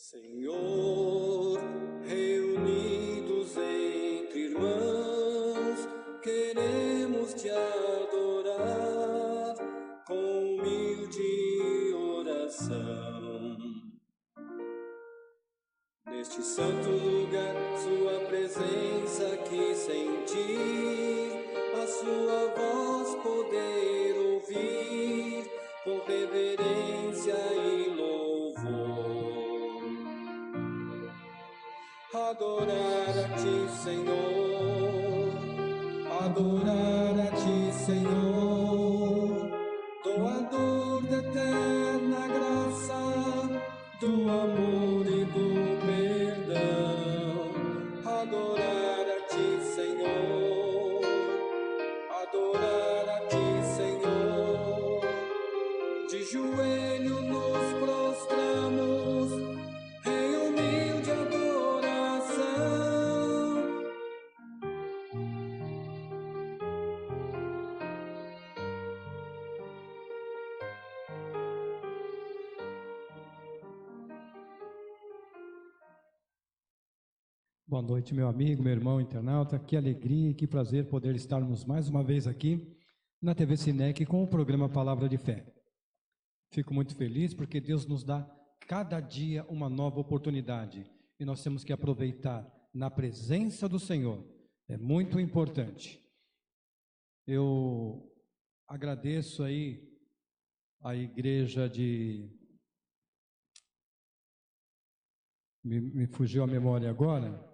Senhor, reunidos entre irmãos, queremos te adorar com humilde oração. Neste santo lugar, sua presença aqui sentir, a sua voz poder ouvir, com reverência e louvor. Adorar a ti, Senhor, adorar a ti, Senhor, doador da eterna graça, do amor e do perdão. Adorar a ti, Senhor, adorar a ti, Senhor, de joelho nos prostramos em humilde adoração. Boa noite, meu amigo, meu irmão internauta. Que alegria e que prazer poder estarmos mais uma vez aqui na TV Sinec com o programa Palavra de Fé. Fico muito feliz porque Deus nos dá cada dia uma nova oportunidade e nós temos que aproveitar na presença do Senhor. É muito importante. Eu agradeço aí a igreja de... Me fugiu a memória agora.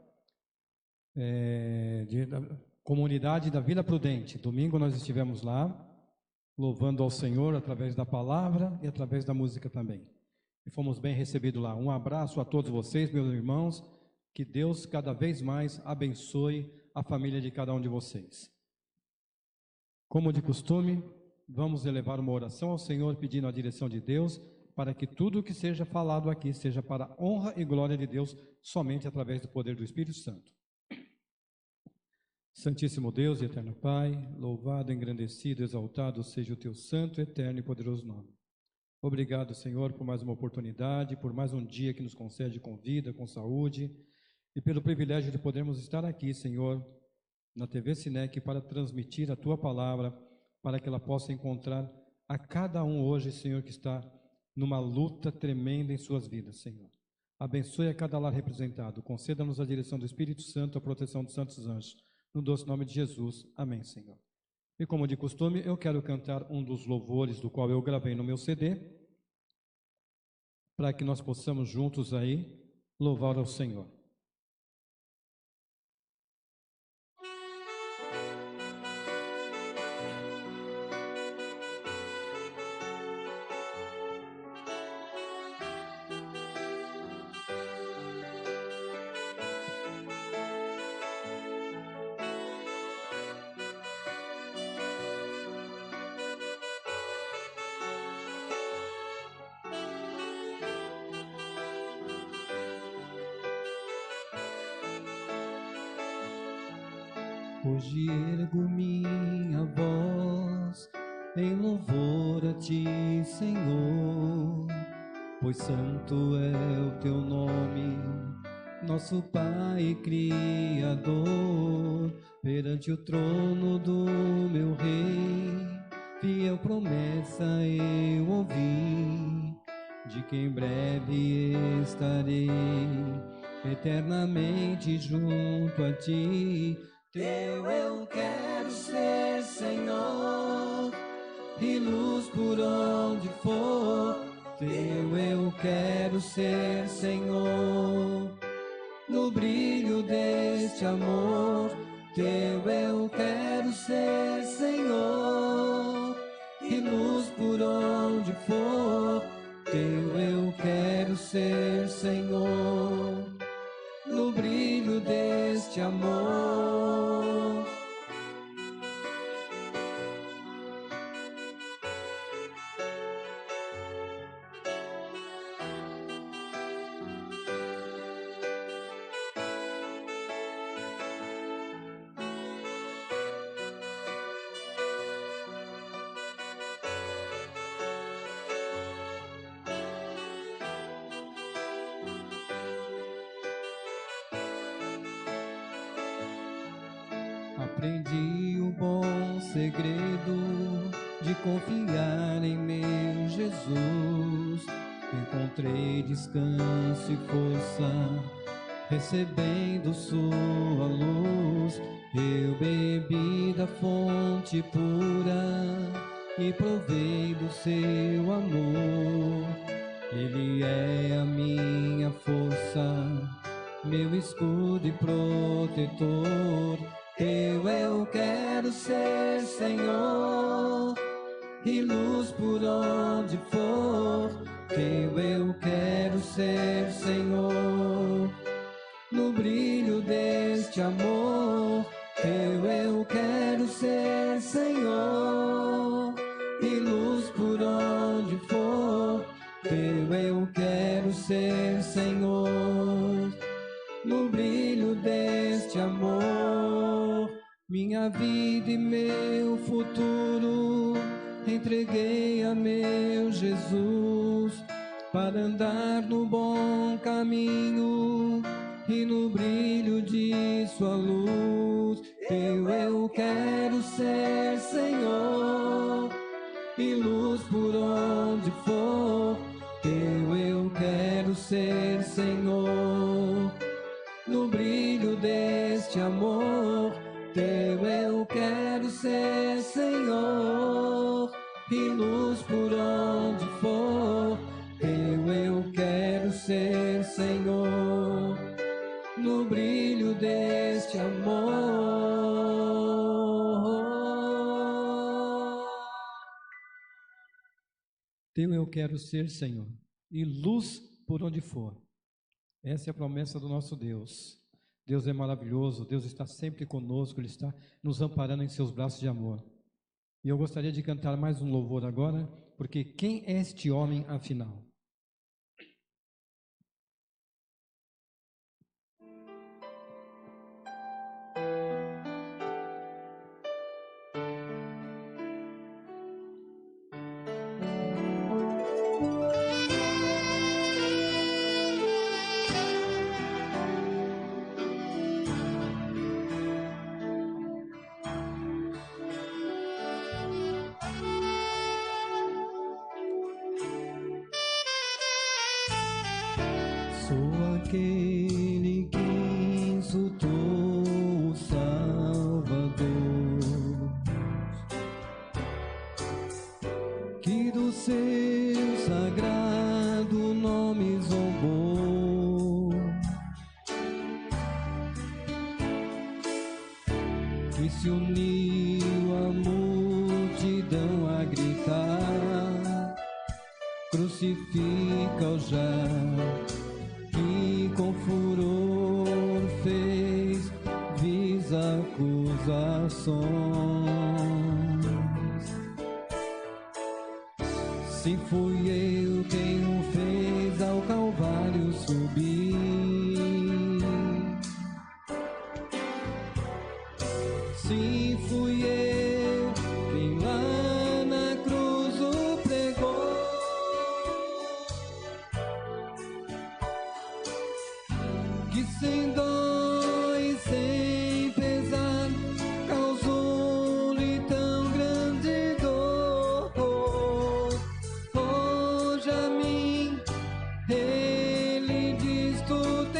Da comunidade da Vila Prudente. Domingo nós estivemos lá, louvando ao Senhor através da palavra e através da música também. E fomos bem recebidos lá. Um abraço a todos vocês, meus irmãos. Que Deus cada vez mais abençoe a família de cada um de vocês. Como de costume, vamos elevar uma oração ao Senhor, pedindo a direção de Deus, para que tudo o que seja falado aqui seja para a honra e glória de Deus, somente através do poder do Espírito Santo. Santíssimo Deus e eterno Pai, louvado, engrandecido, exaltado seja o teu santo, eterno e poderoso nome. Obrigado, Senhor, por mais uma oportunidade, por mais um dia que nos concede com vida, com saúde, e pelo privilégio de podermos estar aqui, Senhor, na TV Sinec, para transmitir a tua palavra, para que ela possa encontrar a cada um hoje, Senhor, que está numa luta tremenda em suas vidas, Senhor. Abençoe a cada lar representado, conceda-nos a direção do Espírito Santo, a proteção dos santos anjos. No doce nome de Jesus. Amém, Senhor. E como de costume, eu quero cantar um dos louvores do qual eu gravei no meu CD, para que nós possamos juntos aí louvar ao Senhor. Hoje ergo minha voz em louvor a ti, Senhor, pois santo é o teu nome, nosso Pai Criador. Perante o trono do meu Rei, fiel promessa eu ouvi, de que em breve estarei eternamente junto a ti. Teu eu quero ser, Senhor, e luz por onde for. Teu eu quero ser, Senhor, no brilho deste amor. Teu eu quero ser, Senhor, e luz por onde for. Teu eu quero ser, Senhor, no brilho deste amor. aprendi o bom segredo de confiar em meu Jesus. Encontrei descanso e força, recebendo sua luz. Eu bebi da fonte pura e provei do seu amor. Ele é a minha força, meu escudo e protetor. Eu quero ser, Senhor, e luz por onde for. Eu quero ser, Senhor, no brilho deste amor. Eu quero ser, Senhor, e luz por onde for. Eu quero ser, Senhor, no brilho deste amor. Minha vida e meu futuro entreguei a meu Jesus, para andar no bom caminho e no brilho de sua luz. Eu quero ser, Senhor, e luz por onde for. Eu quero ser, Senhor, no brilho deste amor. Eu quero ser, Senhor, e luz por onde for. Eu quero ser, Senhor, no brilho deste amor. Teu eu quero ser, Senhor, e luz por onde for. Essa é a promessa do nosso Deus. Deus é maravilhoso, Deus está sempre conosco, Ele está nos amparando em seus braços de amor. E eu gostaria de cantar mais um louvor agora, porque quem é este homem afinal? Sou aquele que insultou o Salvador, que do seu sagrado nome zombou, que se uniu à multidão a gritar: crucifica-o já, que com furor fez vis acusações. Se fui eu quem o fez ao Calvário subir, se fui eu quem lá na cruz o pregou, que sem dó e sem pesar causou-lhe tão grande dor. Hoje a mim ele diz tudo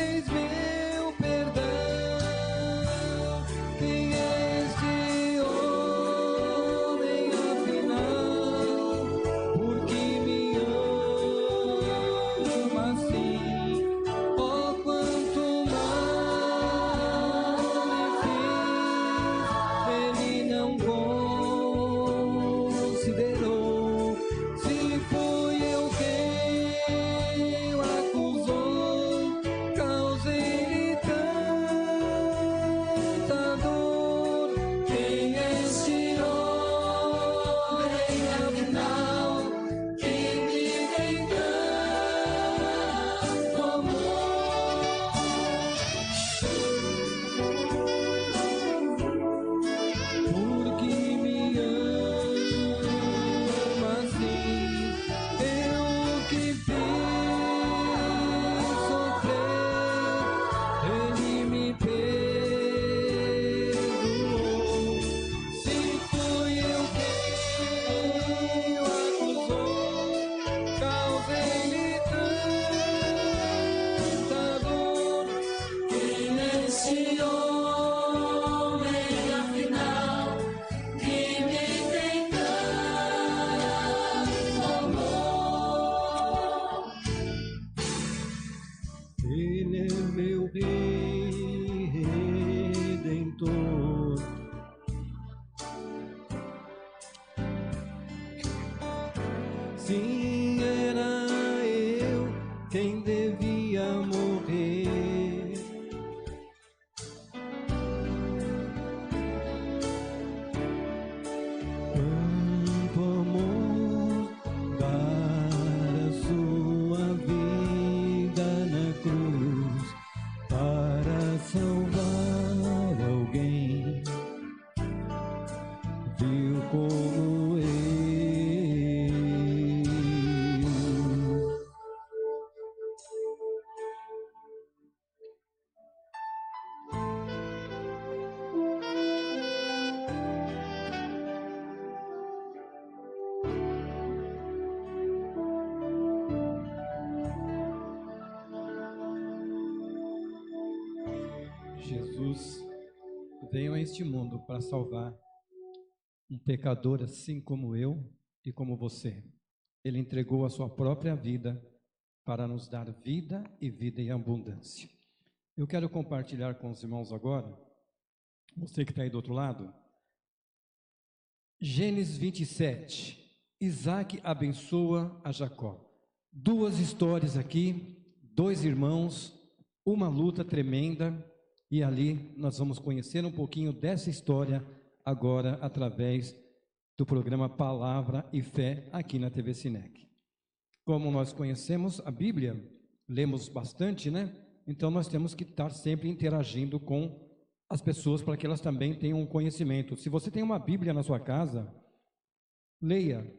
Sim, era eu quem devia morrer. Quanto amor dar a sua vida na cruz para salvar alguém, viu como eu. Jesus veio a este mundo para salvar um pecador assim como eu e como você. Ele entregou a sua própria vida para nos dar vida e vida em abundância. Eu quero compartilhar com os irmãos agora, você que está aí do outro lado, Gênesis 27. Isaac abençoa a Jacó. Duas histórias aqui, dois irmãos, uma luta tremenda, e ali nós vamos conhecer um pouquinho dessa história agora através do programa Palavra e Fé aqui na TV Sinec. Como nós conhecemos a Bíblia, lemos bastante, né? Então nós temos que estar sempre interagindo com as pessoas para que elas também tenham um conhecimento. Se você tem uma Bíblia na sua casa, leia,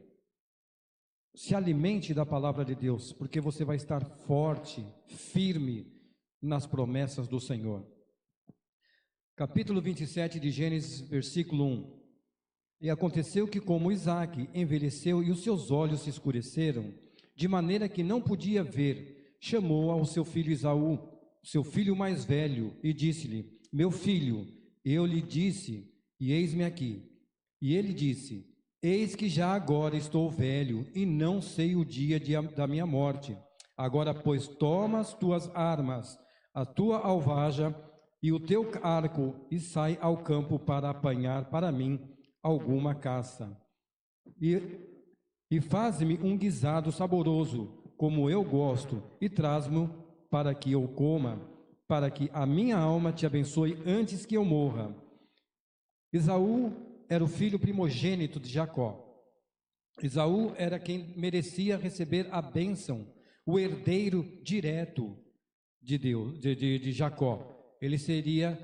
se alimente da palavra de Deus, porque você vai estar forte, firme nas promessas do Senhor. Capítulo 27 de Gênesis, versículo 1. E aconteceu que, como Isaac envelheceu e os seus olhos se escureceram, de maneira que não podia ver, chamou ao seu filho Esaú, seu filho mais velho, e disse-lhe: Meu filho. Eu lhe disse: E eis-me aqui. E ele disse: Eis que já agora estou velho, e não sei o dia da minha morte. Agora, pois, toma as tuas armas, a tua alvaja e o teu arco, e sai ao campo para apanhar para mim alguma caça. E faz-me um guisado saboroso, como eu gosto, e traz-me para que eu coma, para que a minha alma te abençoe antes que eu morra. Esaú era o filho primogênito de Jacó. Esaú era quem merecia receber a bênção, o herdeiro direto de Deus, de Jacó. Ele seria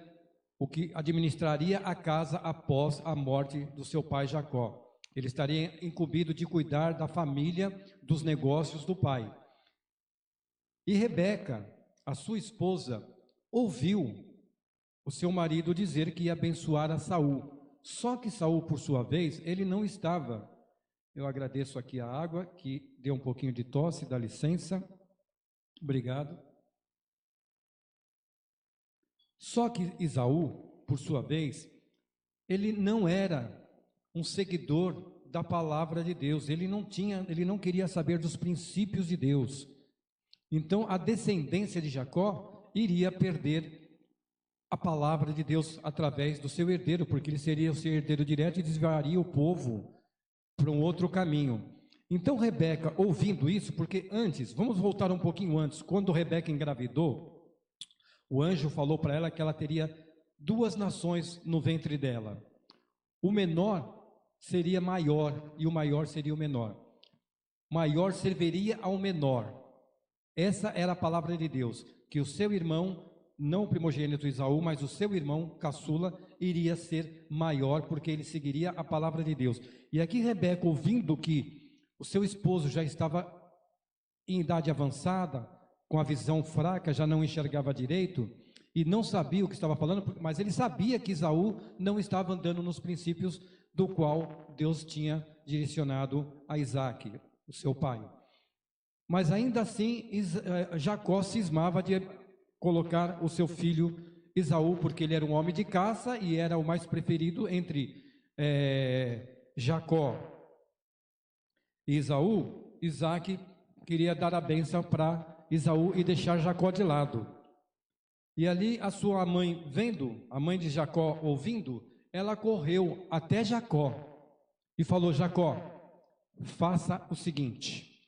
o que administraria a casa após a morte do seu pai Jacó. Ele estaria incumbido de cuidar da família, dos negócios do pai. E Rebeca, a sua esposa, ouviu o seu marido dizer que ia abençoar a Saul. Só que Saul, por sua vez, ele não estava. Eu agradeço aqui a água, que deu um pouquinho de tosse, dá licença. Obrigado. Só que Esaú, por sua vez, ele não era um seguidor da palavra de Deus, ele não queria saber dos princípios de Deus. Então a descendência de Jacó iria perder a palavra de Deus através do seu herdeiro, porque ele seria o seu herdeiro direto e desviaria o povo para um outro caminho. Então Rebeca, ouvindo isso, porque antes, vamos voltar um pouquinho antes, quando Rebeca engravidou, o anjo falou para ela que ela teria duas nações no ventre dela. O menor seria maior e o maior seria o menor. Maior serviria ao menor. Essa era a palavra de Deus, que o seu irmão, não o primogênito Esaú, mas o seu irmão caçula iria ser maior, porque ele seguiria a palavra de Deus. E aqui Rebeca, ouvindo que o seu esposo já estava em idade avançada, com a visão fraca, já não enxergava direito, e não sabia o que estava falando, mas ele sabia que Esaú não estava andando nos princípios do qual Deus tinha direcionado a Isaac, o seu pai. Mas ainda assim, Jacó cismava de colocar o seu filho Esaú, porque ele era um homem de caça e era o mais preferido entre Jacó e Esaú. Isaac queria dar a bênção para Esaú e deixar Jacó de lado. E ali a sua mãe, vendo, a mãe de Jacó ouvindo, ela correu até Jacó e falou: Jacó, faça o seguinte: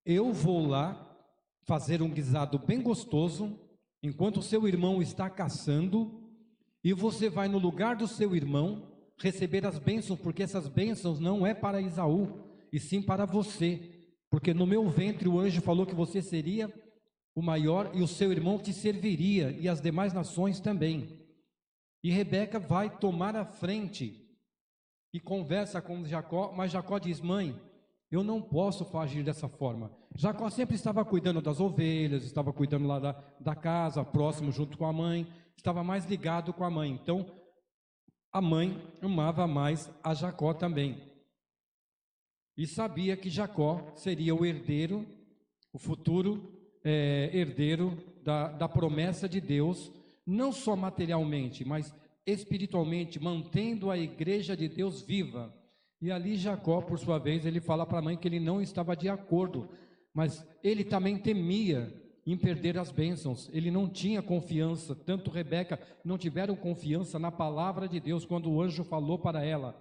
eu vou lá fazer um guisado bem gostoso, enquanto o seu irmão está caçando, e você vai no lugar do seu irmão receber as bênçãos, porque essas bênçãos não é para Esaú, e sim para você, porque no meu ventre o anjo falou que você seria o maior e o seu irmão te serviria, e as demais nações também. E Rebeca vai tomar a frente e conversa com Jacó, mas Jacó diz: mãe, eu não posso agir dessa forma. Jacó sempre estava cuidando das ovelhas, estava cuidando lá da casa, próximo junto com a mãe, estava mais ligado com a mãe. Então, a mãe amava mais a Jacó também. E sabia que Jacó seria o herdeiro, o futuro herdeiro da promessa de Deus, não só materialmente, mas espiritualmente, mantendo a igreja de Deus viva. E ali Jacó, por sua vez, ele fala para a mãe que ele não estava de acordo, mas ele também temia em perder as bênçãos. Ele não tinha confiança, tanto Rebeca não tiveram confiança na palavra de Deus, quando o anjo falou para ela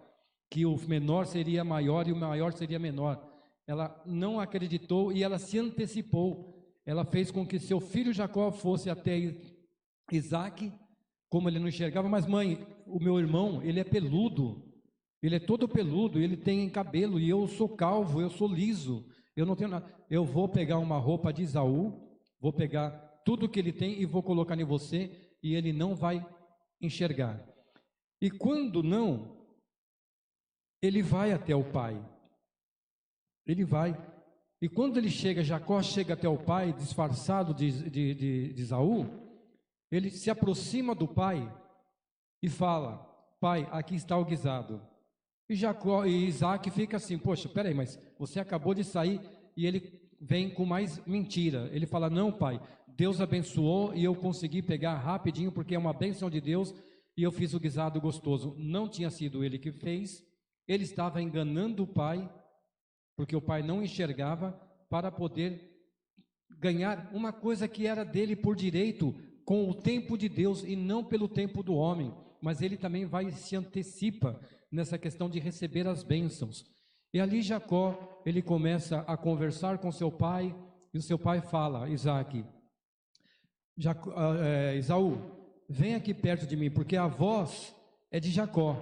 que o menor seria maior e o maior seria menor. Ela não acreditou e ela se antecipou. Ela fez com que seu filho Jacó fosse até Isaac, como ele não enxergava. Mas mãe, o meu irmão, ele é peludo, ele é todo peludo, ele tem cabelo, e eu sou calvo, eu sou liso, eu não tenho nada. Eu vou pegar uma roupa de Esaú, vou pegar tudo que ele tem e vou colocar em você, e ele não vai enxergar. E quando não, ele vai até o pai. Ele vai. E quando ele chega, Jacó chega até o pai, disfarçado de Esaú, ele se aproxima do pai e fala: pai, aqui está o guisado. E Isaac fica assim: poxa, peraí, mas você acabou de sair. E ele vem com mais mentira. Ele fala: não, pai, Deus abençoou e eu consegui pegar rapidinho, porque é uma bênção de Deus, e eu fiz o guisado gostoso. Não tinha sido ele que fez, ele estava enganando o pai, porque o pai não enxergava, para poder ganhar uma coisa que era dele por direito, com o tempo de Deus e não pelo tempo do homem. Mas ele também vai se antecipa nessa questão de receber as bênçãos. E ali Jacó, ele começa a conversar com seu pai, e o seu pai fala: Isaac, Esaú, vem aqui perto de mim, porque a voz é de Jacó,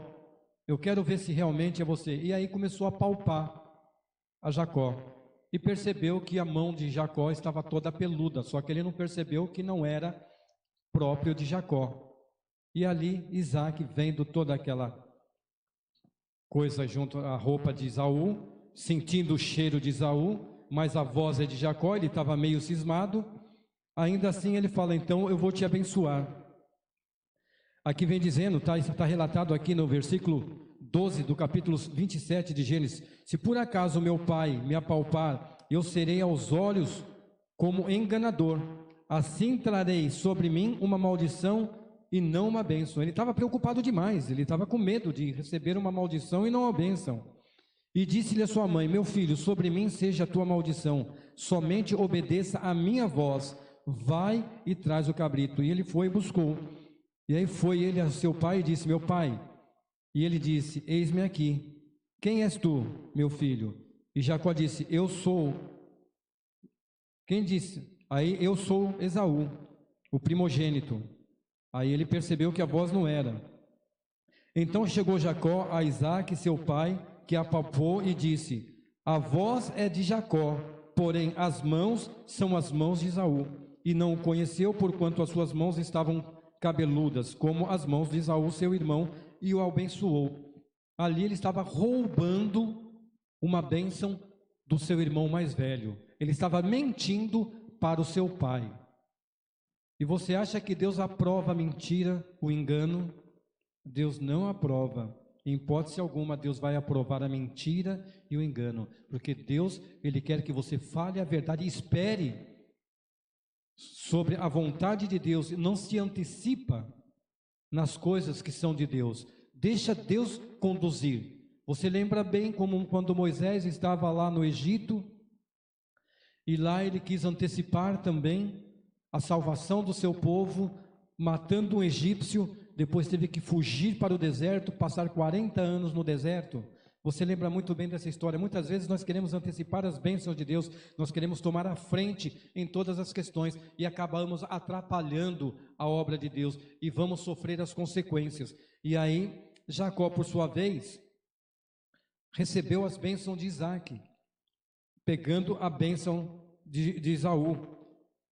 eu quero ver se realmente é você. E aí começou a palpar a Jacó, e percebeu que a mão de Jacó estava toda peluda, só que ele não percebeu que não era próprio de Jacó. E ali Isaac, vendo toda aquela coisa junto à roupa de Esaú, sentindo o cheiro de Esaú, mas a voz é de Jacó, ele estava meio cismado. Ainda assim ele fala: então eu vou te abençoar. Aqui vem dizendo, está relatado aqui no versículo 12 do capítulo 27 de Gênesis: se por acaso meu pai me apalpar, eu serei aos olhos como enganador, assim trarei sobre mim uma maldição e não uma bênção. Ele estava preocupado demais, ele estava com medo de receber uma maldição e não uma bênção. E disse-lhe a sua mãe: meu filho, sobre mim seja a tua maldição, somente obedeça a minha voz, vai e traz o cabrito. E ele foi e buscou. E aí foi ele a seu pai e disse: meu pai. E ele disse: eis-me aqui. Quem és tu, meu filho? E Jacó disse: eu sou. Quem disse? Aí: eu sou Esaú, o primogênito. Aí ele percebeu que a voz não era. Então chegou Jacó a Isaque, seu pai, que apalpou e disse: a voz é de Jacó, porém as mãos são as mãos de Esaú. E não o conheceu, porquanto as suas mãos estavam cabeludas, como as mãos de Esaú, seu irmão, e o abençoou. Ali ele estava roubando uma bênção do seu irmão mais velho. Ele estava mentindo para o seu pai. E você acha que Deus aprova a mentira, o engano? Deus não aprova. Em hipótese alguma, Deus vai aprovar a mentira e o engano. Porque Deus, Ele quer que você fale a verdade e espere sobre a vontade de Deus. Não se antecipa nas coisas que são de Deus. Deixa Deus conduzir. Você lembra bem como quando Moisés estava lá no Egito, e lá ele quis antecipar também a salvação do seu povo, matando um egípcio. Depois teve que fugir para o deserto, passar 40 anos no deserto. Você lembra muito bem dessa história. Muitas vezes nós queremos antecipar as bênçãos de Deus, nós queremos tomar a frente em todas as questões e acabamos atrapalhando a obra de Deus e vamos sofrer as consequências. E aí, Jacó, por sua vez, recebeu as bênçãos de Isaac, pegando a bênção de Esaú.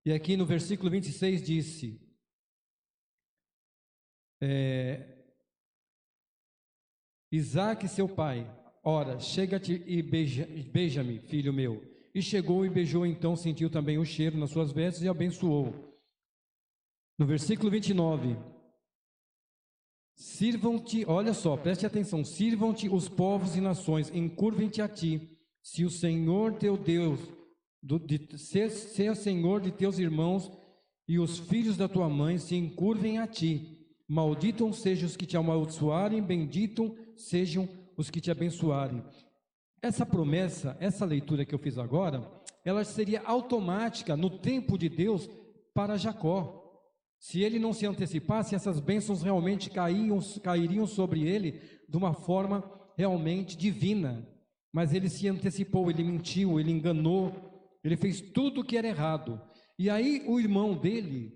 E aqui no versículo 26 disse: Isaac, seu pai, ora, chega-te e beija-me, filho meu. E chegou e beijou, então sentiu também o cheiro nas suas vestes e abençoou. No versículo 29, sirvam-te, olha só, preste atenção, sirvam-te os povos e nações, encurvem-te a ti, se o Senhor teu Deus, se o Senhor de teus irmãos e os filhos da tua mãe se encurvem a ti, malditos sejam os que te amaldiçoarem, benditos sejam os que te abençoarem. Essa promessa, essa leitura que eu fiz agora, ela seria automática no tempo de Deus para Jacó. Se ele não se antecipasse, essas bênçãos realmente cairiam sobre ele de uma forma realmente divina. Mas ele se antecipou, ele mentiu, ele enganou, ele fez tudo o que era errado. E aí o irmão dele,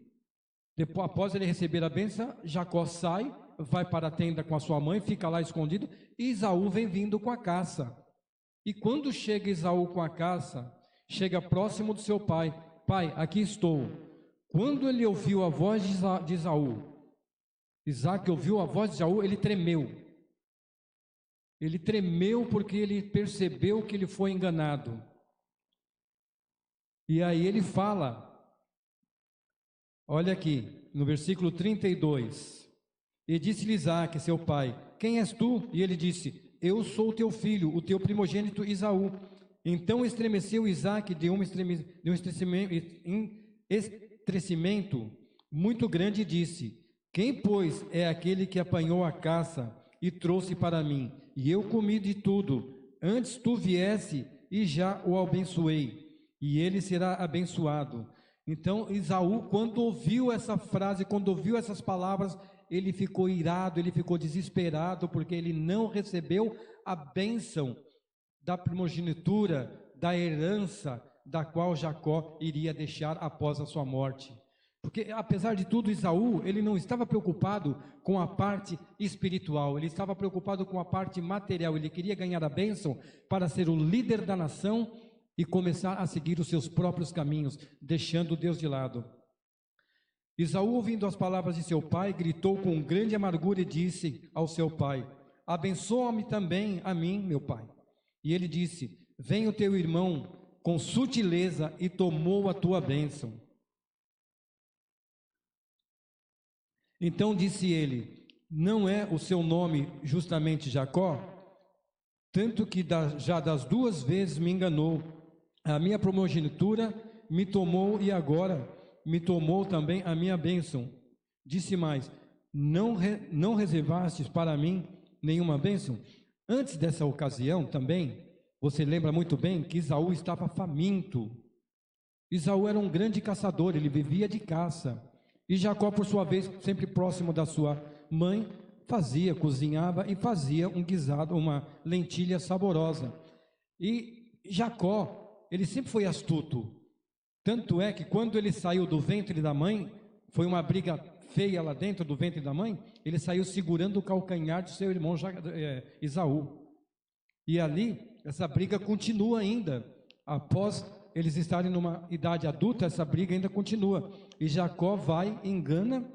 depois, após ele receber a bênção, Jacó sai, vai para a tenda com a sua mãe, fica lá escondido, e Esaú vem vindo com a caça. E quando chega Esaú com a caça, chega próximo do seu pai: pai, aqui estou. Quando ele ouviu a voz de Esaú, Isaac ouviu a voz de Esaú, ele tremeu. Ele tremeu porque ele percebeu que ele foi enganado. E aí ele fala, olha aqui, no versículo 32, e disse-lhe Isaac, seu pai: quem és tu? E ele disse: eu sou teu filho, o teu primogênito Esaú. Então estremeceu Isaac de um estremecimento muito grande e disse: quem, pois, é aquele que apanhou a caça e trouxe para mim? E eu comi de tudo, antes tu viesse e já o abençoei, e ele será abençoado. Então Esaú, quando ouviu essa frase, quando ouviu essas palavras, ele ficou irado, ele ficou desesperado, porque ele não recebeu a bênção da primogenitura, da herança, da qual Jacó iria deixar após a sua morte. Porque, apesar de tudo, Esaú, ele não estava preocupado com a parte espiritual, ele estava preocupado com a parte material, ele queria ganhar a bênção para ser o líder da nação e começar a seguir os seus próprios caminhos, deixando Deus de lado. Esaú, ouvindo as palavras de seu pai, gritou com grande amargura e disse ao seu pai: abençoa-me também a mim, meu pai. E ele disse: vem o teu irmão com sutileza e tomou a tua bênção. Então disse ele: não é o seu nome justamente Jacó? Tanto que já das duas vezes me enganou. A minha primogenitura me tomou e agora me tomou também a minha bênção. Disse mais: não reservastes para mim nenhuma bênção? Antes dessa ocasião também, você lembra muito bem que Esaú estava faminto. Esaú era um grande caçador, ele vivia de caça. E Jacó, por sua vez, sempre próximo da sua mãe, cozinhava e fazia um guisado, uma lentilha saborosa. E Jacó, ele sempre foi astuto. Tanto é que quando ele saiu do ventre da mãe, foi uma briga feia lá dentro do ventre da mãe, ele saiu segurando o calcanhar de seu irmão Esaú. E ali, essa briga continua ainda. Após eles estarem numa idade adulta, essa briga ainda continua. E Jacó vai, engana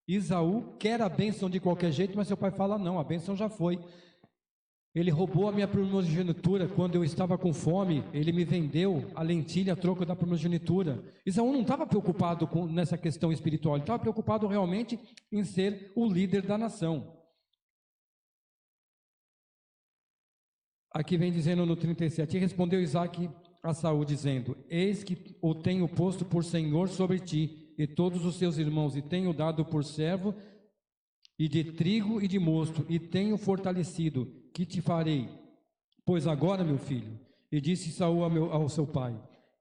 Esaú, quer a bênção de qualquer jeito, mas seu pai fala: não, a bênção já foi. Ele roubou a minha primogenitura quando eu estava com fome, ele me vendeu a lentilha a troco da primogenitura. Esaú não estava preocupado nessa questão espiritual, ele estava preocupado realmente em ser o líder da nação. Aqui vem dizendo no 37, e respondeu Isaac a Saul, dizendo: eis que o tenho posto por senhor sobre ti e todos os seus irmãos, e tenho dado por servo, e de trigo e de mosto, e tenho fortalecido, que te farei? Pois agora, meu filho, e disse Saul ao seu pai: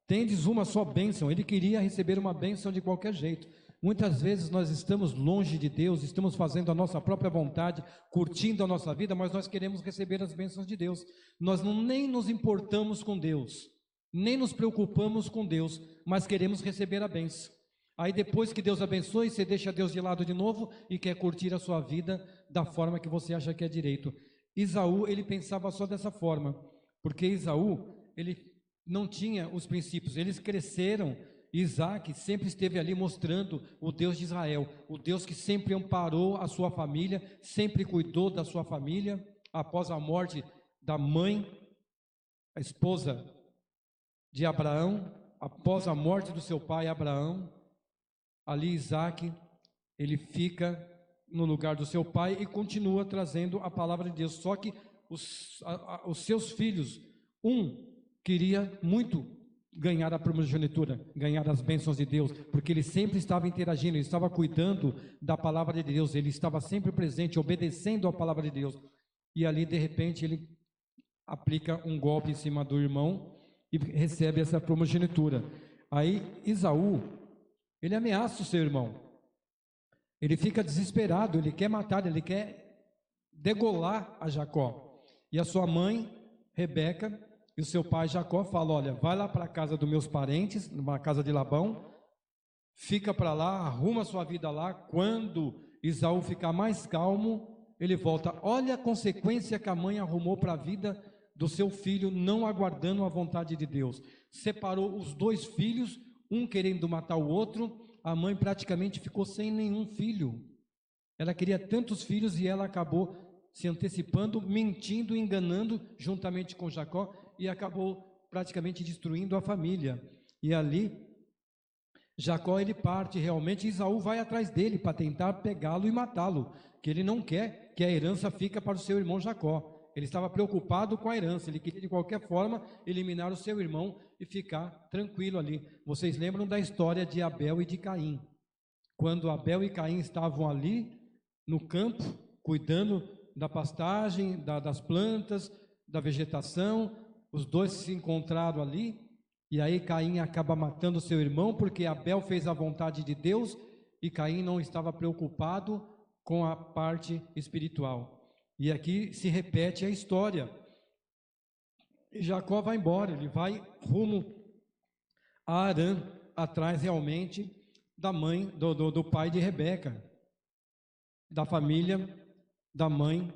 tendes uma só bênção. Ele queria receber uma bênção de qualquer jeito, Muitas vezes nós estamos longe de Deus, estamos fazendo a nossa própria vontade, curtindo a nossa vida, mas nós queremos receber as bênçãos de Deus. Nós nem nos importamos com Deus, nem nos preocupamos com Deus, mas queremos receber a bênção. Aí depois que Deus abençoe, você deixa Deus de lado de novo e quer curtir a sua vida da forma que você acha que é direito. Esaú, ele pensava só dessa forma, porque Esaú, ele não tinha os princípios. Eles cresceram, Isaac sempre esteve ali mostrando o Deus de Israel, o Deus que sempre amparou a sua família, sempre cuidou da sua família. Após a morte da mãe, a esposa de Abraão, após a morte do seu pai Abraão, ali Isaac, ele fica no lugar do seu pai e continua trazendo a palavra de Deus. Só que os seus filhos, queria muito ganhar a primogenitura, ganhar as bênçãos de Deus, porque ele sempre estava interagindo, ele estava cuidando da palavra de Deus, ele estava sempre presente, obedecendo a palavra de Deus. E ali, de repente, ele aplica um golpe em cima do irmão e recebe essa primogenitura. Aí, Esaú, ele ameaça o seu irmão, ele fica desesperado, ele quer matar, ele quer degolar a Jacó. E a sua mãe, Rebeca, e o seu pai Jacó falam: olha, vai lá para a casa dos meus parentes, numa casa de Labão, fica para lá, arruma sua vida lá. Quando Esaú ficar mais calmo, ele volta. Olha a consequência que a mãe arrumou para a vida do seu filho, não aguardando a vontade de Deus. Separou os dois filhos, um querendo matar o outro. A mãe praticamente ficou sem nenhum filho. Ela queria tantos filhos e ela acabou se antecipando, mentindo, enganando juntamente com Jacó, e acabou praticamente destruindo a família. E ali, Jacó, ele parte realmente, e Esaú vai atrás dele para tentar pegá-lo e matá-lo, que ele não quer que a herança fique para o seu irmão Jacó. Ele estava preocupado com a herança, ele queria de qualquer forma eliminar o seu irmão e ficar tranquilo ali. Vocês lembram da história de Abel e de Caim? Quando Abel e Caim estavam ali no campo, cuidando da pastagem, das plantas, da vegetação, os dois se encontraram ali, e aí Caim acaba matando seu irmão, porque Abel fez a vontade de Deus, e Caim não estava preocupado com a parte espiritual. E aqui se repete a história. E Jacó vai embora, ele vai rumo a Harã, atrás realmente da mãe, do pai de Rebeca, da família da mãe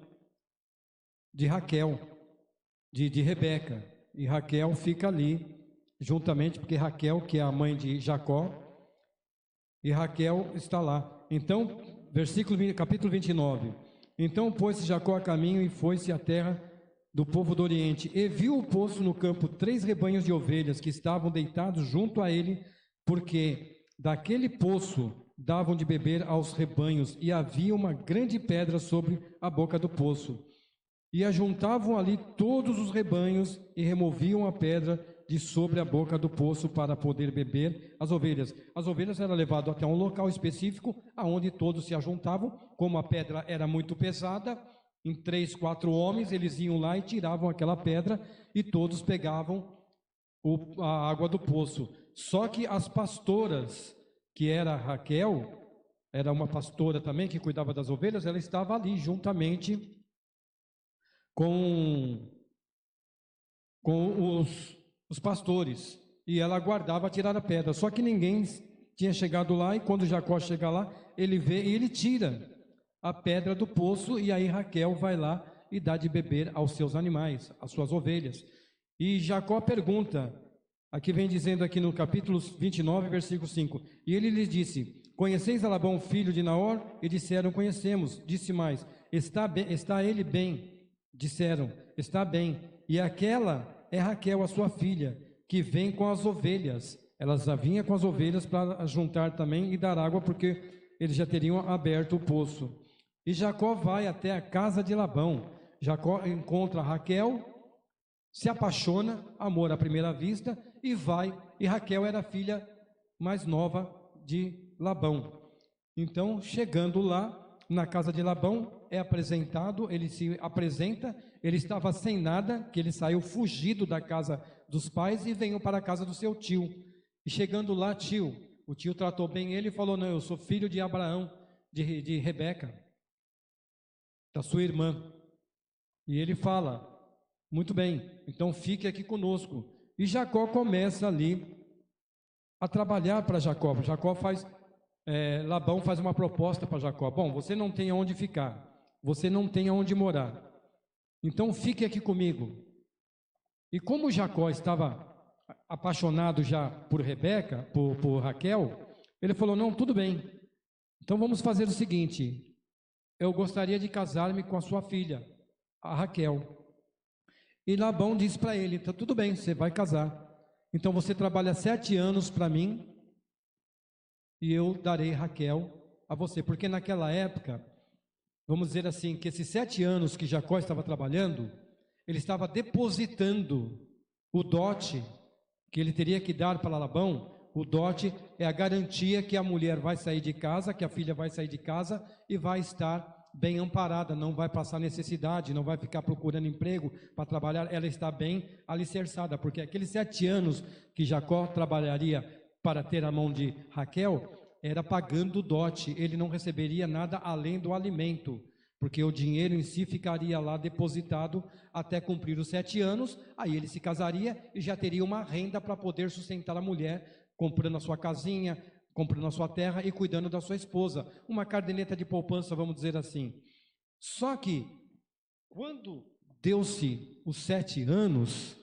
de Raquel, de Rebeca. E Raquel fica ali, juntamente, porque Raquel, que é a mãe de Jacó, e Raquel está lá. Então, capítulo 29. Então pôs-se Jacó a caminho e foi-se à terra do povo do Oriente, e viu o poço no campo 3 rebanhos de ovelhas que estavam deitados junto a ele, porque daquele poço davam de beber aos rebanhos, e havia uma grande pedra sobre a boca do poço. E ajuntavam ali todos os rebanhos e removiam a pedra de sobre a boca do poço para poder beber as ovelhas. As ovelhas eram levadas até um local específico, aonde todos se ajuntavam. Como a pedra era muito pesada, em 3, 4 homens, eles iam lá e tiravam aquela pedra e todos pegavam a água do poço. Só que as pastoras, que era Raquel, era uma pastora também que cuidava das ovelhas, ela estava ali juntamente com os pastores, e ela aguardava tirar a pedra. Só que ninguém tinha chegado lá, e quando Jacó chega lá, ele vê e ele tira a pedra do poço, e aí Raquel vai lá e dá de beber aos seus animais, às suas ovelhas. E Jacó pergunta, aqui vem dizendo aqui no capítulo 29, versículo 5, e ele lhes disse: conheceis a Labão, filho de Naor? E disseram: conhecemos. Disse mais: está ele bem? Disseram: está bem. E aquela é Raquel, a sua filha, que vem com as ovelhas. Elas vinham com as ovelhas para juntar também e dar água, porque eles já teriam aberto o poço. E Jacó vai até a casa de Labão. Jacó encontra Raquel, se apaixona, amor à primeira vista, e vai. E Raquel era a filha mais nova de Labão. Então, chegando lá na casa de Labão, é apresentado, ele se apresenta, ele estava sem nada, que ele saiu fugido da casa dos pais e veio para a casa do seu tio. E chegando lá, O tio tratou bem ele e falou, não, eu sou filho de Abraão, de Rebeca, da sua irmã. E ele fala, muito bem, então fique aqui conosco. E Jacó começa ali a trabalhar para Jacó. Labão faz uma proposta para Jacó. Bom, você não tem aonde ficar, você não tem aonde morar, então fique aqui comigo. E como Jacó estava apaixonado já por Rebeca, por Raquel, ele falou, não, tudo bem, então vamos fazer o seguinte, eu gostaria de casar-me com a sua filha, a Raquel. E Labão disse para ele, então tudo bem, você vai casar, então você trabalha 7 anos para mim, e eu darei Raquel a você, porque naquela época, vamos dizer assim, que esses 7 anos que Jacó estava trabalhando, ele estava depositando o dote que ele teria que dar para Labão. O dote é a garantia que a mulher vai sair de casa, que a filha vai sair de casa e vai estar bem amparada, não vai passar necessidade, não vai ficar procurando emprego para trabalhar, ela está bem alicerçada, porque aqueles 7 anos que Jacó trabalharia para ter a mão de Raquel, era pagando o dote, ele não receberia nada além do alimento, porque o dinheiro em si ficaria lá depositado até cumprir os 7 anos, aí ele se casaria e já teria uma renda para poder sustentar a mulher, comprando a sua casinha, comprando a sua terra e cuidando da sua esposa, uma caderneta de poupança, vamos dizer assim. Só que, quando deu-se os 7 anos,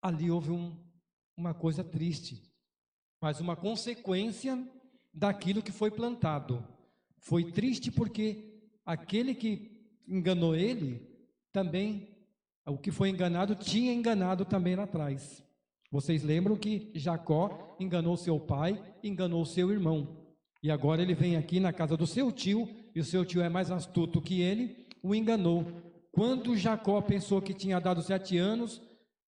ali houve uma coisa triste, mas uma consequência daquilo que foi plantado. Foi triste porque aquele que enganou ele, também, o que foi enganado, tinha enganado também lá atrás. Vocês lembram que Jacó enganou seu pai, enganou seu irmão. E agora ele vem aqui na casa do seu tio, e o seu tio é mais astuto que ele, o enganou. Quando Jacó pensou que tinha dado 7 anos,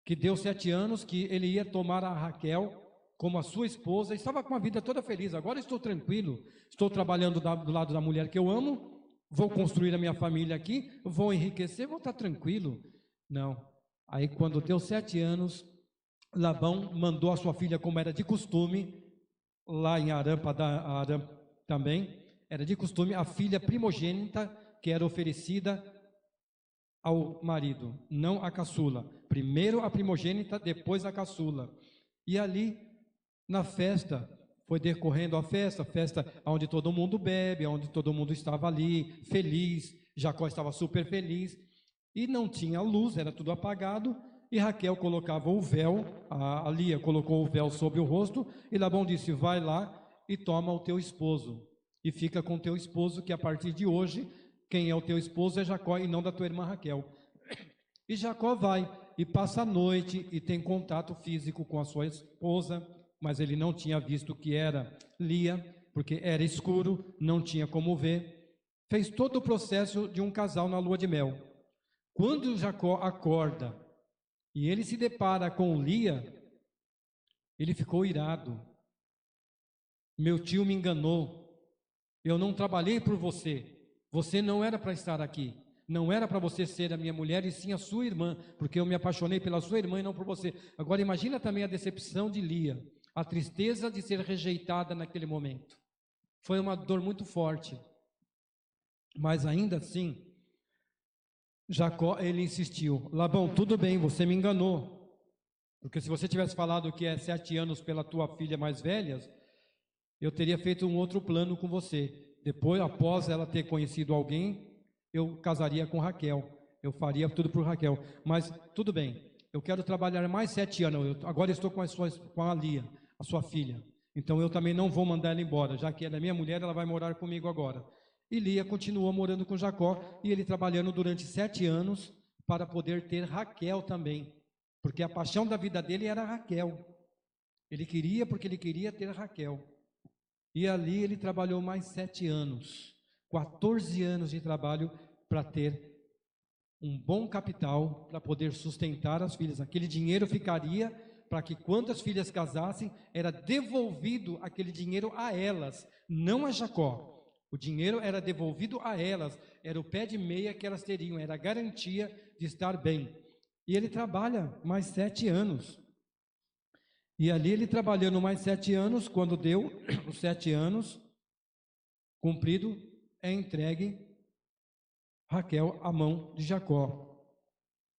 que deu 7 anos, que ele ia tomar a Raquel como a sua esposa, estava com a vida toda feliz, agora estou tranquilo, estou trabalhando do lado da mulher que eu amo, vou construir a minha família aqui, vou enriquecer, vou estar tranquilo. Não. Aí quando deu 7 anos, Labão mandou a sua filha, como era de costume, lá em Arã também, era de costume, a filha primogênita, que era oferecida ao marido, não a caçula. Primeiro a primogênita, depois a caçula. E ali, na festa, foi decorrendo a festa onde todo mundo bebe, onde todo mundo estava ali, feliz, Jacó estava super feliz, e não tinha luz, era tudo apagado, e Raquel colocava o véu, a Lia colocou o véu sobre o rosto, e Labão disse, vai lá e toma o teu esposo, e fica com o teu esposo, que a partir de hoje, quem é o teu esposo é Jacó e não da tua irmã Raquel. E Jacó vai, e passa a noite, e tem contato físico com a sua esposa, mas ele não tinha visto que era Lia, porque era escuro, não tinha como ver. Fez todo o processo de um casal na lua de mel. Quando Jacó acorda e ele se depara com Lia, ele ficou irado. Meu tio me enganou, eu não trabalhei por você, você não era para estar aqui, não era para você ser a minha mulher e sim a sua irmã, porque eu me apaixonei pela sua irmã e não por você. Agora imagina também a decepção de Lia, a tristeza de ser rejeitada naquele momento. Foi uma dor muito forte, mas ainda assim, Jacó, ele insistiu, Labão, tudo bem, você me enganou, porque se você tivesse falado que é 7 anos pela tua filha mais velha, eu teria feito um outro plano com você, depois, após ela ter conhecido alguém, eu casaria com Raquel, eu faria tudo por Raquel, mas tudo bem, eu quero trabalhar mais 7 anos, agora estou com a Lia, a sua filha, então eu também não vou mandar ela embora, já que ela é minha mulher, ela vai morar comigo agora. E Lia continuou morando com Jacó, e ele trabalhando durante 7 anos, para poder ter Raquel também, porque a paixão da vida dele era Raquel, ele queria, porque ele queria ter Raquel, e ali ele trabalhou mais 7 anos, 14 anos de trabalho, para ter um bom capital, para poder sustentar as filhas, aquele dinheiro ficaria, para que quando as filhas casassem, era devolvido aquele dinheiro a elas, não a Jacó. O dinheiro era devolvido a elas, era o pé de meia que elas teriam, era a garantia de estar bem. E ele trabalha mais 7 anos. E ali ele trabalhando mais 7 anos, quando deu os 7 anos cumprido, é entregue Raquel à mão de Jacó.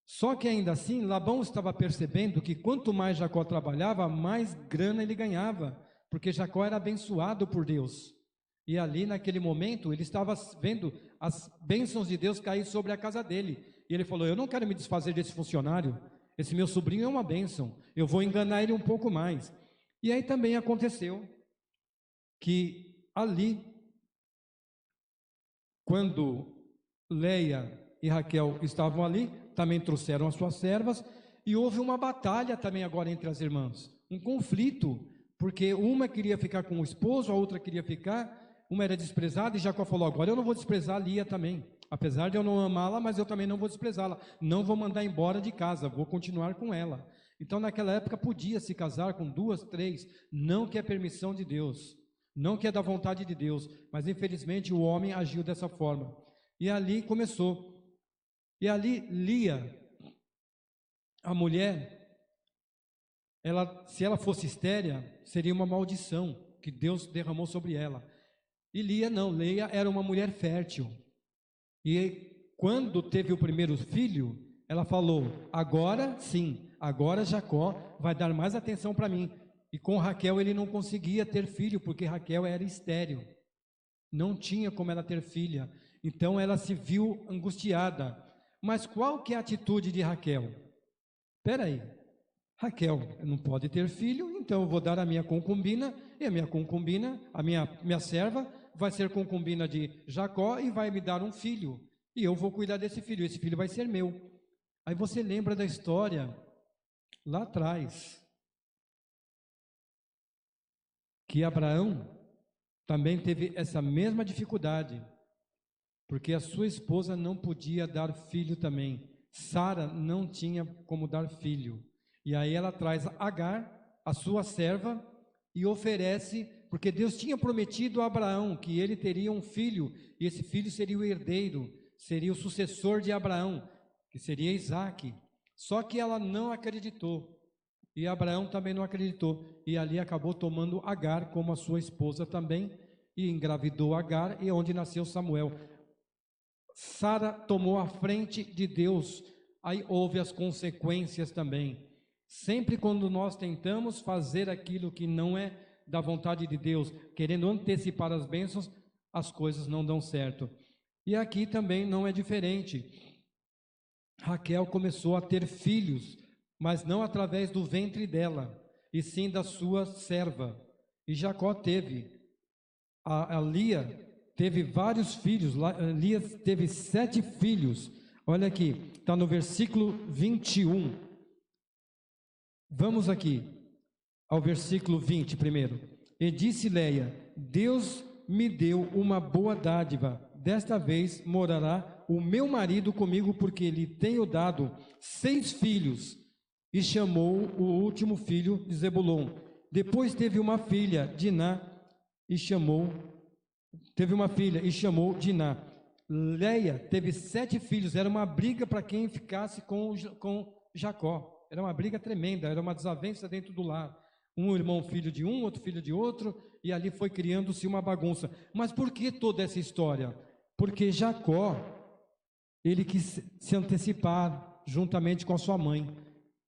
Só que ainda assim, Labão estava percebendo que quanto mais Jacó trabalhava, mais grana ele ganhava, porque Jacó era abençoado por Deus. E ali naquele momento, ele estava vendo as bênçãos de Deus cair sobre a casa dele. E ele falou: eu não quero me desfazer desse funcionário, esse meu sobrinho é uma bênção, eu vou enganar ele um pouco mais. E aí também aconteceu que ali, quando Leia e Raquel estavam ali, também trouxeram as suas servas, e houve uma batalha também agora entre as irmãs, um conflito, porque uma queria ficar com o esposo, a outra queria ficar, uma era desprezada, e Jacó falou: agora eu não vou desprezar Lia também, apesar de eu não amá-la, mas eu também não vou desprezá-la, não vou mandar embora de casa, vou continuar com ela. Então naquela época podia se casar com 2, 3, não que é permissão de Deus, não que é da vontade de Deus, mas infelizmente o homem agiu dessa forma. E ali começou. E ali Lia, a mulher, se ela fosse estéril, seria uma maldição que Deus derramou sobre ela. E Lia não, Leia era uma mulher fértil. E quando teve o primeiro filho, ela falou: agora sim, agora Jacó vai dar mais atenção para mim. E com Raquel ele não conseguia ter filho, porque Raquel era estéril. Não tinha como ela ter filha. Então ela se viu angustiada. Mas qual que é a atitude de Raquel? Espera aí, Raquel não pode ter filho, então eu vou dar a minha concubina, e a minha concubina, a minha serva, vai ser concubina de Jacó e vai me dar um filho. E eu vou cuidar desse filho, esse filho vai ser meu. Aí você lembra da história lá atrás, que Abraão também teve essa mesma dificuldade, porque a sua esposa não podia dar filho também. Sara não tinha como dar filho. E aí ela traz Agar, a sua serva, e oferece, porque Deus tinha prometido a Abraão que ele teria um filho, e esse filho seria o herdeiro, seria o sucessor de Abraão, que seria Isaque. Só que ela não acreditou, e Abraão também não acreditou, e ali acabou tomando Agar como a sua esposa também, e engravidou Agar, e onde nasceu Samuel. Sara tomou a frente de Deus, aí houve as consequências também. Sempre quando nós tentamos fazer aquilo que não é da vontade de Deus, querendo antecipar as bênçãos, as coisas não dão certo. E aqui também não é diferente. Raquel começou a ter filhos, mas não através do ventre dela, e sim da sua serva. E Jacó teve. A Lia teve vários filhos. Lia teve 7 filhos. Olha aqui, está no versículo 21. Vamos aqui ao versículo 20 primeiro. E disse Leia: Deus me deu uma boa dádiva, desta vez morará o meu marido comigo, porque lhe tenho dado 6 filhos. E chamou o último filho de Zebulon. Depois teve uma filha, Diná, e chamou Diná. Leia teve 7 filhos, era uma briga para quem ficasse com Jacó. Era uma briga tremenda, era uma desavença dentro do lar. Um irmão filho de um, outro filho de outro, e ali foi criando-se uma bagunça. Mas por que toda essa história? Porque Jacó, ele quis se antecipar juntamente com a sua mãe.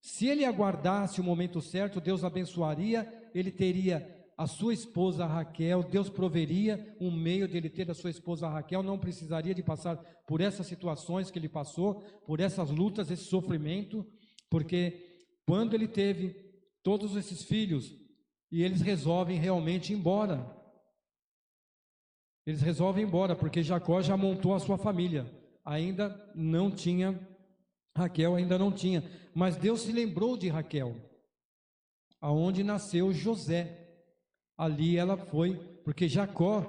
Se ele aguardasse o momento certo, Deus abençoaria, ele teria a sua esposa Raquel, Deus proveria um meio de ele ter a sua esposa Raquel, não precisaria de passar por essas situações que ele passou, por essas lutas, esse sofrimento, porque quando ele teve todos esses filhos, e eles resolvem realmente ir embora, porque Jacó já montou a sua família, ainda não tinha, Raquel ainda não tinha, mas Deus se lembrou de Raquel, aonde nasceu José. Ali ela foi, porque Jacó,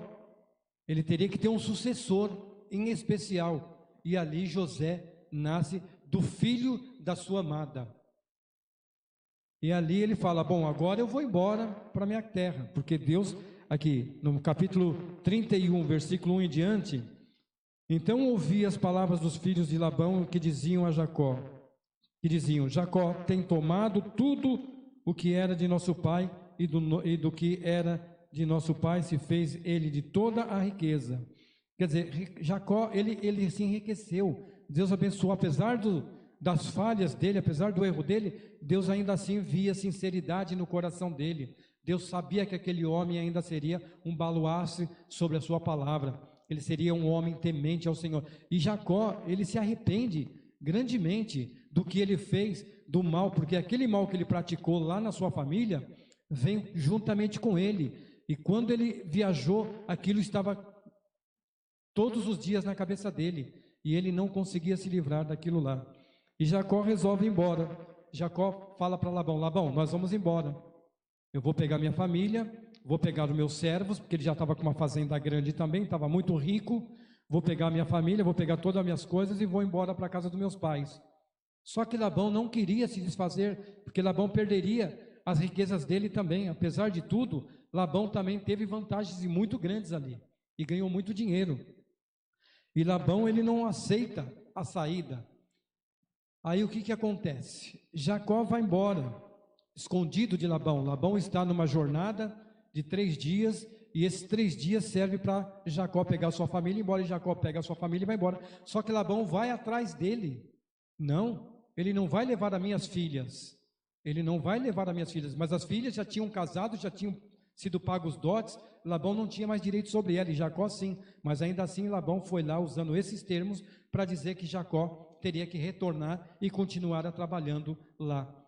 ele teria que ter um sucessor em especial, e ali José nasce do filho da sua amada. E ali ele fala: bom, agora eu vou embora para minha terra, porque Deus, aqui no capítulo 31, versículo 1 em diante, então ouvi as palavras dos filhos de Labão que diziam a Jacó, Jacó tem tomado tudo o que era de nosso pai, e do que era de nosso pai se fez ele de toda a riqueza. Quer dizer, Jacó, ele se enriqueceu. Deus abençoou, apesar das falhas dele, apesar do erro dele, Deus ainda assim via sinceridade no coração dele. Deus sabia que aquele homem ainda seria um baluarte sobre a sua palavra. Ele seria um homem temente ao Senhor. E Jacó, ele se arrepende grandemente do que ele fez, do mal, porque aquele mal que ele praticou lá na sua família, vem juntamente com ele. E quando ele viajou, aquilo estava todos os dias na cabeça dele, e ele não conseguia se livrar daquilo lá. E Jacó resolve ir embora. Jacó fala para Labão: Labão, nós vamos embora. Eu vou pegar minha família, vou pegar os meus servos, porque ele já estava com uma fazenda grande também, estava muito rico. Vou pegar minha família, vou pegar todas as minhas coisas e vou embora para a casa dos meus pais. Só que Labão não queria se desfazer, porque Labão perderia as riquezas dele também. Apesar de tudo, Labão também teve vantagens muito grandes ali, e ganhou muito dinheiro. E Labão, ele não aceita a saída. Aí o que acontece? Jacó vai embora, escondido de Labão. Labão está numa jornada de 3 dias, e esses 3 dias serve para Jacó pegar a sua família e ir embora. E Jacó pega a sua família e vai embora. Só que Labão vai atrás dele. Não, ele não vai levar as minhas filhas. Ele não vai levar as minhas filhas, mas as filhas já tinham casado, já tinham sido pagos dotes. Labão não tinha mais direito sobre ela, e Jacó sim, mas ainda assim Labão foi lá usando esses termos para dizer que Jacó teria que retornar e continuar trabalhando lá.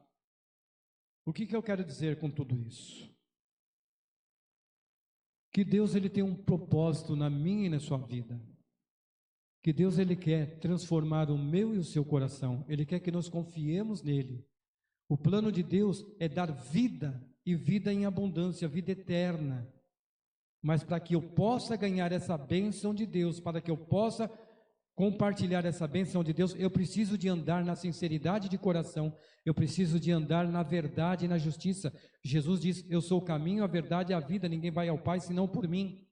O que eu quero dizer com tudo isso? Que Deus, ele tem um propósito na minha e na sua vida. Que Deus, ele quer transformar o meu e o seu coração. Ele quer que nós confiemos nele. O plano de Deus é dar vida, e vida em abundância, vida eterna. Mas para que eu possa ganhar essa bênção de Deus, para que eu possa compartilhar essa bênção de Deus, eu preciso de andar na sinceridade de coração, eu preciso de andar na verdade e na justiça. Jesus diz: eu sou o caminho, a verdade e a vida, ninguém vai ao Pai senão por mim.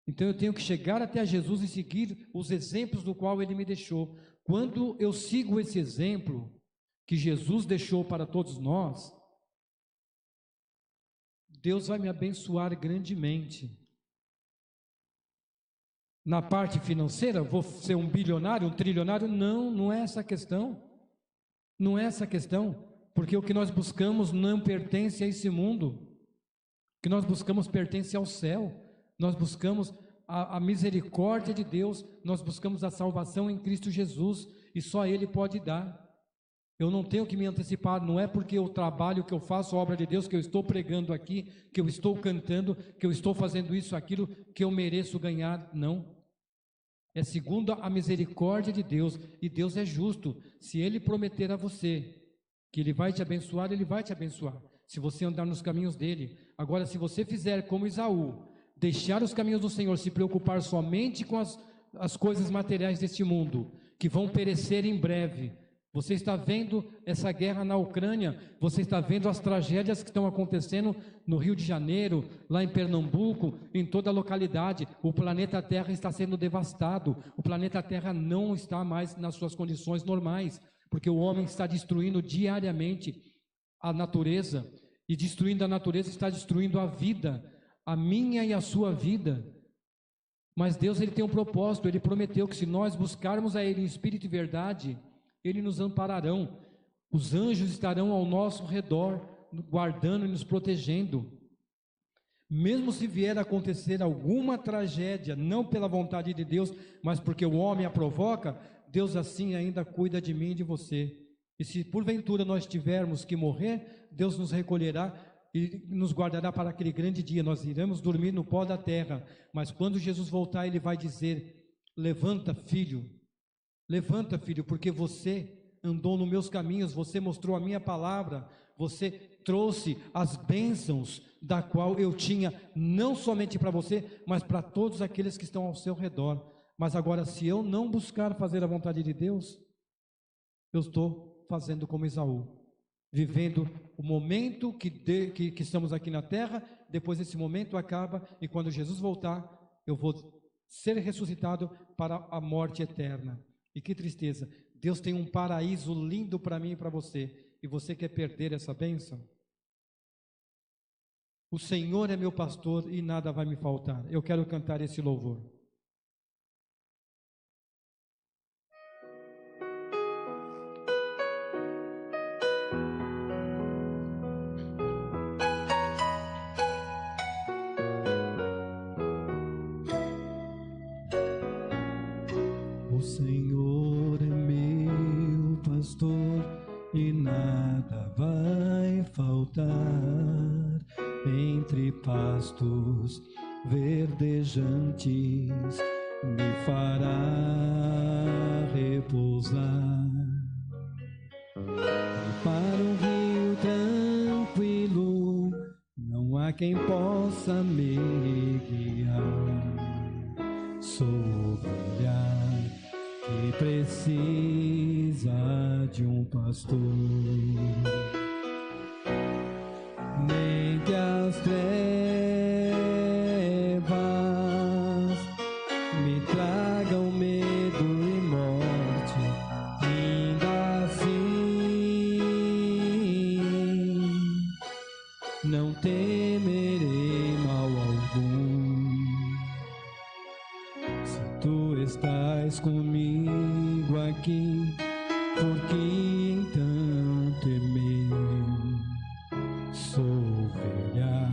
Então eu tenho que chegar até Jesus e seguir os exemplos do qual Ele me deixou. Quando eu sigo esse exemplo que Jesus deixou para todos nós, Deus vai me abençoar grandemente. Na parte financeira, vou ser um bilionário, um trilionário? Não, não é essa a questão. Não é essa a questão, porque o que nós buscamos não pertence a esse mundo. O que nós buscamos pertence ao céu. Nós buscamos a misericórdia de Deus, nós buscamos a salvação em Cristo Jesus, e só Ele pode dar. Eu não tenho que me antecipar, não é porque eu trabalho, que eu faço a obra de Deus, que eu estou pregando aqui, que eu estou cantando, que eu estou fazendo isso, aquilo, que eu mereço ganhar, não. É segundo a misericórdia de Deus, e Deus é justo. Se Ele prometer a você que Ele vai te abençoar, Ele vai te abençoar, se você andar nos caminhos dEle. Agora, se você fizer como Esaú, deixar os caminhos do Senhor, se preocupar somente com as coisas materiais deste mundo, que vão perecer em breve. Você está vendo essa guerra na Ucrânia, você está vendo as tragédias que estão acontecendo no Rio de Janeiro, lá em Pernambuco, em toda a localidade. O planeta Terra está sendo devastado, o planeta Terra não está mais nas suas condições normais, porque o homem está destruindo diariamente a natureza, e destruindo a natureza está destruindo a vida, a minha e a sua vida. Mas Deus, Ele tem um propósito. Ele prometeu que se nós buscarmos a Ele em espírito e verdade, Ele nos ampararão, os anjos estarão ao nosso redor, guardando e nos protegendo. Mesmo se vier a acontecer alguma tragédia, não pela vontade de Deus, mas porque o homem a provoca, Deus assim ainda cuida de mim e de você. E se porventura nós tivermos que morrer, Deus nos recolherá e nos guardará para aquele grande dia. Nós iremos dormir no pó da terra, mas quando Jesus voltar, Ele vai dizer: levanta, filho, porque você andou nos meus caminhos, você mostrou a minha palavra, você trouxe as bênçãos da qual eu tinha, não somente para você, mas para todos aqueles que estão ao seu redor. Mas agora, se eu não buscar fazer a vontade de Deus, eu estou fazendo como Esaú, vivendo o momento que estamos aqui na terra. Depois esse momento acaba, e quando Jesus voltar, eu vou ser ressuscitado para a morte eterna. E que tristeza, Deus tem um paraíso lindo para mim e para você. e você quer perder essa bênção? O Senhor é meu pastor e nada vai me faltar. Eu quero cantar esse louvor. O Senhor é meu pastor e nada vai faltar. Entre pastos verdejantes me fará repousar. Para um rio tranquilo, não há quem possa me guiar. Sou ovelha que precisa de um pastor. Nem que as trevas me tragam medo e morte, ainda assim não temerei mal algum. Se tu estás comigo aqui, por que então temer? Sou ovelha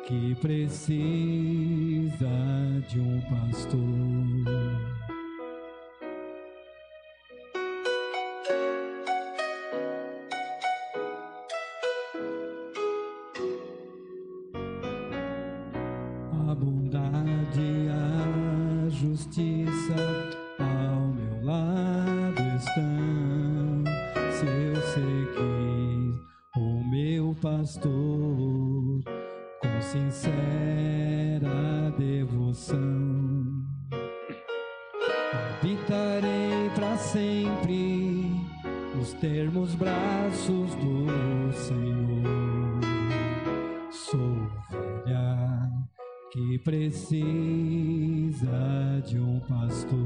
que precisa de um pastor. A bondade e a justiça ao meu lado estão. Se eu seguir o meu pastor com sincera devoção, habitarei para sempre nos termos braços do Senhor. Sou ovelha que precisa de um pastor.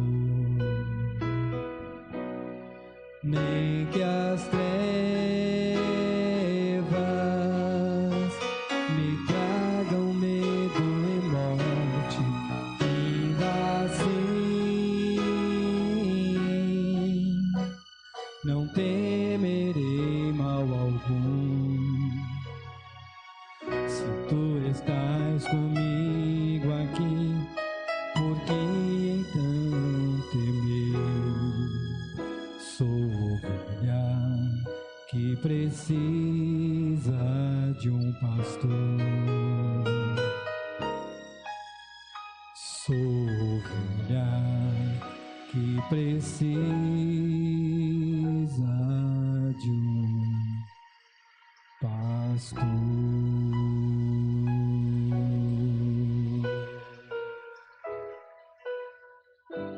Nem que as trevas me tragam medo e morte, ainda assim não temerei mal algum. Se tu estás comigo aqui, por que então temer? Sou ovelha que precisa de um pastor. Sou ovelha que precisa de um pastor.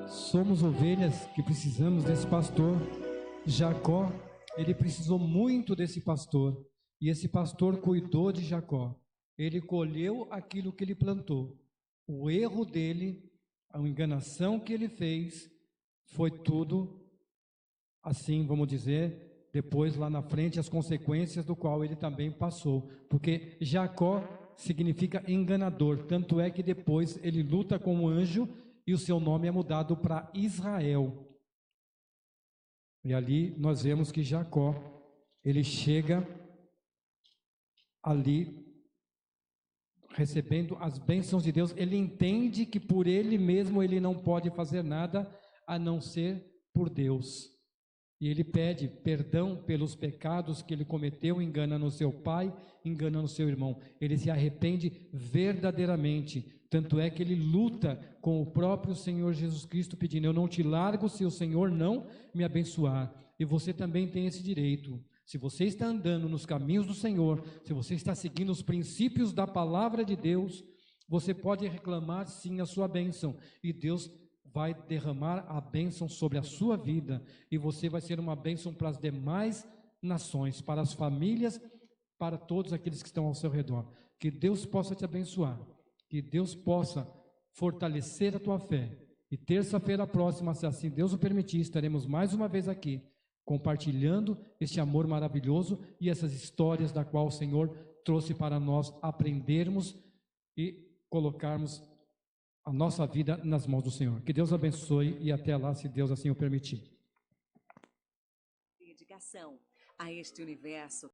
Somos ovelhas que precisamos desse pastor. Jacó, ele precisou muito desse pastor, e esse pastor cuidou de Jacó. Ele colheu aquilo que ele plantou. O erro dele, a enganação que ele fez, foi tudo assim, vamos dizer, depois lá na frente, as consequências do qual ele também passou, porque Jacó significa enganador, tanto é que depois ele luta com o anjo e o seu nome é mudado para Israel. E ali nós vemos que Jacó, ele chega ali recebendo as bênçãos de Deus. Ele entende que por ele mesmo ele não pode fazer nada a não ser por Deus. E ele pede perdão pelos pecados que ele cometeu, enganando seu pai, enganando seu irmão. Ele se arrepende verdadeiramente. Tanto é que ele luta com o próprio Senhor Jesus Cristo, pedindo: eu não te largo se o Senhor não me abençoar. E você também tem esse direito. Se você está andando nos caminhos do Senhor, se você está seguindo os princípios da palavra de Deus, você pode reclamar sim a sua bênção. E Deus vai derramar a bênção sobre a sua vida. E você vai ser uma bênção para as demais nações, para as famílias, para todos aqueles que estão ao seu redor. Que Deus possa te abençoar. Que Deus possa fortalecer a tua fé. E terça-feira próxima, se assim Deus o permitir, estaremos mais uma vez aqui compartilhando este amor maravilhoso e essas histórias da qual o Senhor trouxe para nós aprendermos e colocarmos a nossa vida nas mãos do Senhor. Que Deus abençoe e até lá, se Deus assim o permitir. Dedicação a este universo